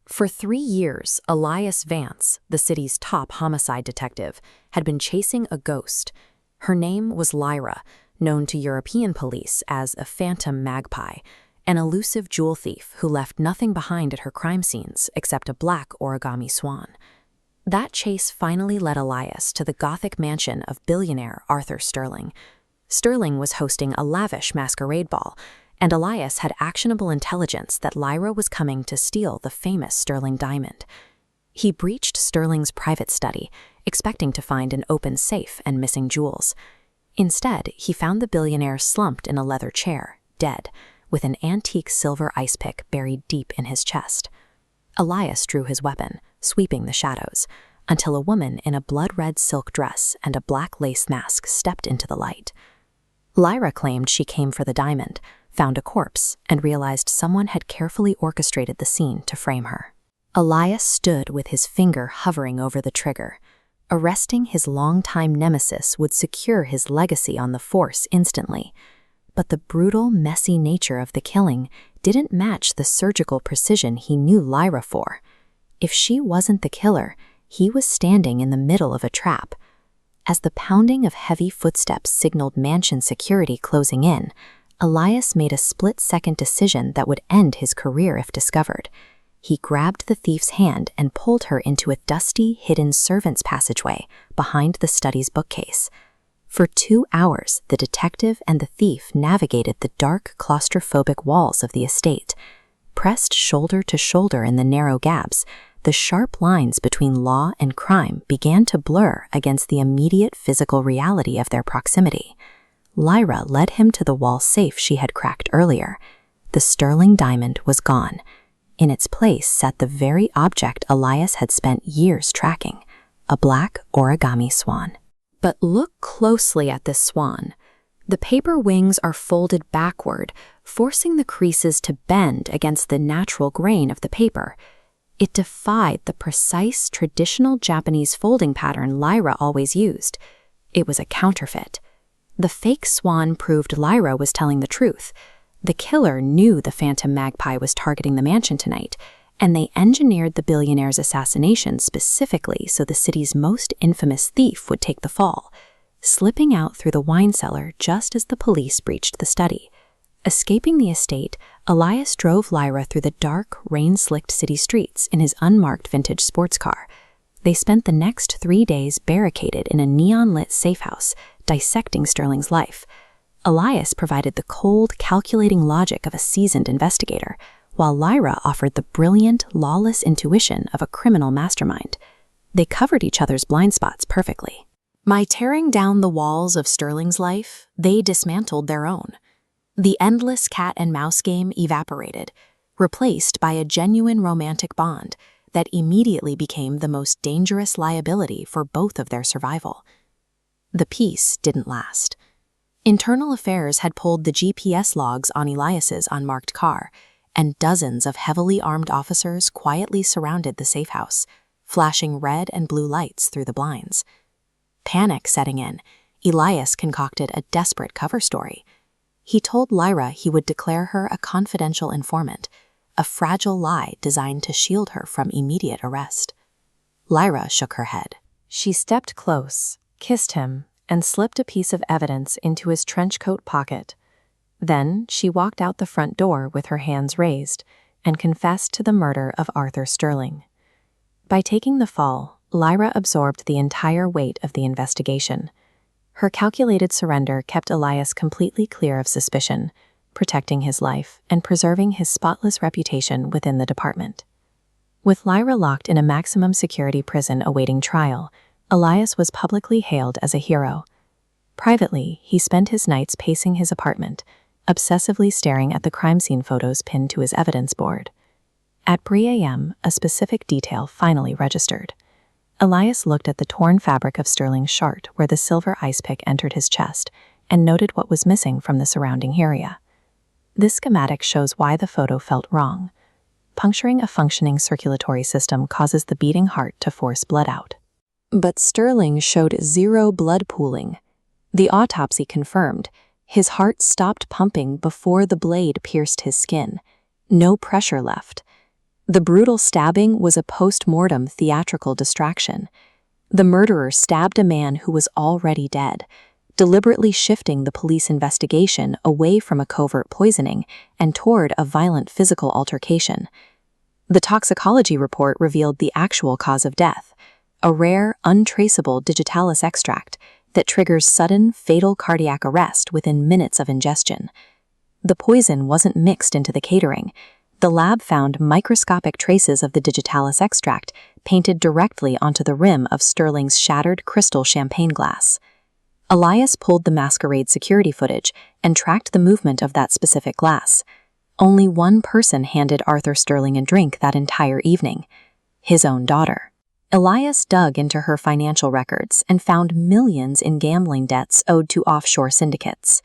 For 3 years, Elias Vance, the city's top homicide detective, had been chasing a ghost. Her name was Lyra, known to European police as a phantom magpie, an elusive jewel thief who left nothing behind at her crime scenes except a black origami swan. That chase finally led Elias to the Gothic mansion of billionaire Arthur Sterling. Sterling was hosting a lavish masquerade ball, and Elias had actionable intelligence that Lyra was coming to steal the famous Sterling diamond. He breached Sterling's private study, expecting to find an open safe and missing jewels. Instead, he found the billionaire slumped in a leather chair, dead, with an antique silver ice pick buried deep in his chest. Elias drew his weapon, sweeping the shadows, until a woman in a blood-red silk dress and a black lace mask stepped into the light. Lyra claimed she came for the diamond, found a corpse, and realized someone had carefully orchestrated the scene to frame her. Elias stood with his finger hovering over the trigger. Arresting his longtime nemesis would secure his legacy on the force instantly. But the brutal, messy nature of the killing didn't match the surgical precision he knew Lyra for. If she wasn't the killer, he was standing in the middle of a trap. As the pounding of heavy footsteps signaled mansion security closing in, Elias made a split-second decision that would end his career if discovered. He grabbed the thief's hand and pulled her into a dusty, hidden servants' passageway behind the study's bookcase. For 2 hours, the detective and the thief navigated the dark, claustrophobic walls of the estate. Pressed shoulder to shoulder in the narrow gaps, the sharp lines between law and crime began to blur against the immediate physical reality of their proximity. Lyra led him to the wall safe she had cracked earlier. The Sterling diamond was gone. In its place sat the very object Elias had spent years tracking, a black origami swan. But look closely at this swan. The paper wings are folded backward, forcing the creases to bend against the natural grain of the paper. It defied the precise traditional Japanese folding pattern Lyra always used. It was a counterfeit. The fake swan proved Lyra was telling the truth. The killer knew the phantom magpie was targeting the mansion tonight, and they engineered the billionaire's assassination specifically so the city's most infamous thief would take the fall, slipping out through the wine cellar just as the police breached the study. Escaping the estate, Elias drove Lyra through the dark, rain-slicked city streets in his unmarked vintage sports car. They spent the next 3 days barricaded in a neon-lit safehouse, dissecting Sterling's life. Elias provided the cold, calculating logic of a seasoned investigator, while Lyra offered the brilliant, lawless intuition of a criminal mastermind. They covered each other's blind spots perfectly. By tearing down the walls of Sterling's life, they dismantled their own. The endless cat-and-mouse game evaporated, replaced by a genuine romantic bond that immediately became the most dangerous liability for both of their survival. The peace didn't last. Internal Affairs had pulled the GPS logs on Elias's unmarked car, and dozens of heavily armed officers quietly surrounded the safe house, flashing red and blue lights through the blinds. Panic setting in, Elias concocted a desperate cover story. He told Lyra he would declare her a confidential informant, a fragile lie designed to shield her from immediate arrest. Lyra shook her head. She stepped close, kissed him, and slipped a piece of evidence into his trench coat pocket. Then she walked out the front door with her hands raised and confessed to the murder of Arthur Sterling. By taking the fall, Lyra absorbed the entire weight of the investigation. Her calculated surrender kept Elias completely clear of suspicion, protecting his life and preserving his spotless reputation within the department. With Lyra locked in a maximum security prison awaiting trial, Elias was publicly hailed as a hero. Privately, he spent his nights pacing his apartment, obsessively staring at the crime scene photos pinned to his evidence board. At 3 a.m., a specific detail finally registered. Elias looked at the torn fabric of Sterling's shirt where the silver ice pick entered his chest and noted what was missing from the surrounding area. This schematic shows why the photo felt wrong. Puncturing a functioning circulatory system causes the beating heart to force blood out. But Sterling showed zero blood pooling. The autopsy confirmed his heart stopped pumping before the blade pierced his skin. No pressure left. The brutal stabbing was a post-mortem theatrical distraction. The murderer stabbed a man who was already dead, deliberately shifting the police investigation away from a covert poisoning and toward a violent physical altercation. The toxicology report revealed the actual cause of death, a rare, untraceable digitalis extract that triggers sudden, fatal cardiac arrest within minutes of ingestion. The poison wasn't mixed into the catering. The lab found microscopic traces of the digitalis extract painted directly onto the rim of Sterling's shattered crystal champagne glass. Elias pulled the masquerade security footage and tracked the movement of that specific glass. Only one person handed Arthur Sterling a drink that entire evening: his own daughter. Elias dug into her financial records and found millions in gambling debts owed to offshore syndicates.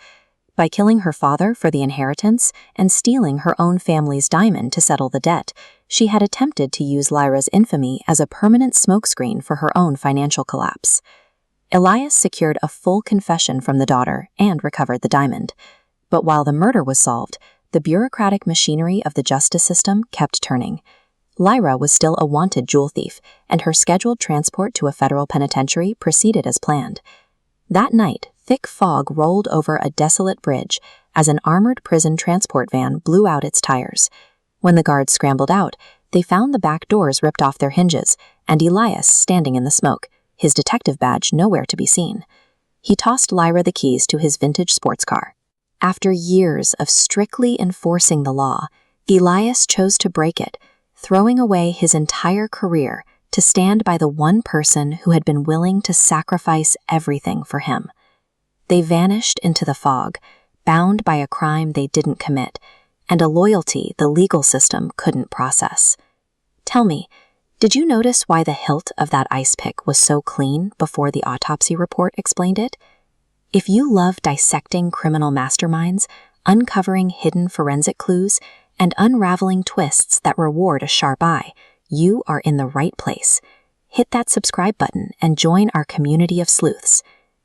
By killing her father for the inheritance and stealing her own family's diamond to settle the debt, she had attempted to use Lyra's infamy as a permanent smokescreen for her own financial collapse. Elias secured a full confession from the daughter and recovered the diamond. But while the murder was solved, the bureaucratic machinery of the justice system kept turning. Lyra was still a wanted jewel thief, and her scheduled transport to a federal penitentiary proceeded as planned. That night, thick fog rolled over a desolate bridge as an armored prison transport van blew out its tires. When the guards scrambled out, they found the back doors ripped off their hinges and Elias standing in the smoke, his detective badge nowhere to be seen. He tossed Lyra the keys to his vintage sports car. After years of strictly enforcing the law, Elias chose to break it, throwing away his entire career to stand by the one person who had been willing to sacrifice everything for him. They vanished into the fog, bound by a crime they didn't commit, and a loyalty the legal system couldn't process. Tell me, did you notice why the hilt of that ice pick was so clean before the autopsy report explained it? If you love dissecting criminal masterminds, uncovering hidden forensic clues, and unraveling twists that reward a sharp eye, you are in the right place. Hit that subscribe button and join our community of sleuths.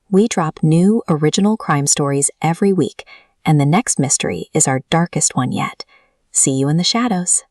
We drop new, original crime stories every week, and the next mystery is our darkest one yet. See you in the shadows.